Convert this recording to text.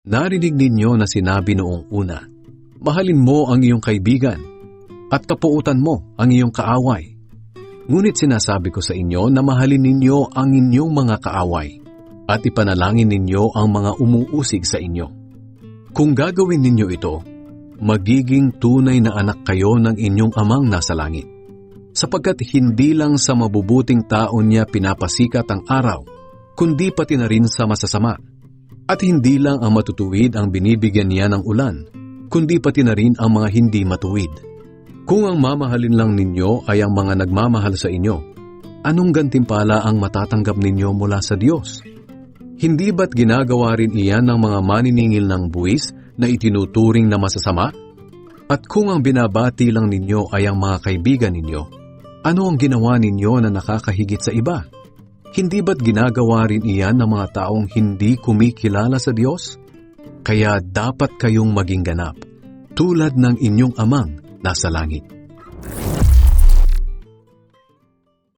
Narinig ninyo na sinabi noong una, mahalin mo ang iyong kaibigan at kapuutan mo ang iyong kaaway. Ngunit sinasabi ko sa inyo na mahalin ninyo ang inyong mga kaaway at ipanalangin ninyo ang mga umuusig sa inyo. Kung gagawin ninyo ito, magiging tunay na anak kayo ng inyong amang nasa langit. Sapagkat hindi lang sa mabubuting tao niya pinapasikat ang araw, kundi pati na rin sa masasama. At hindi lang ang matutuwid ang binibigyan niya ng ulan, kundi pati na rin ang mga hindi matuwid. Kung ang mamahalin lang ninyo ay ang mga nagmamahal sa inyo, anong gantimpala ang matatanggap ninyo mula sa Diyos? Hindi ba't ginagawa rin iyan ng mga maniningil ng buwis na itinuturing na masasama? At kung ang binabati lang ninyo ay ang mga kaibigan ninyo, ano ang ginawa ninyo na nakakahigit sa iba? Hindi ba't ginagawa rin iyan ng mga taong hindi kumikilala sa Diyos? Kaya dapat kayong maging ganap, tulad ng inyong amang nasa langit.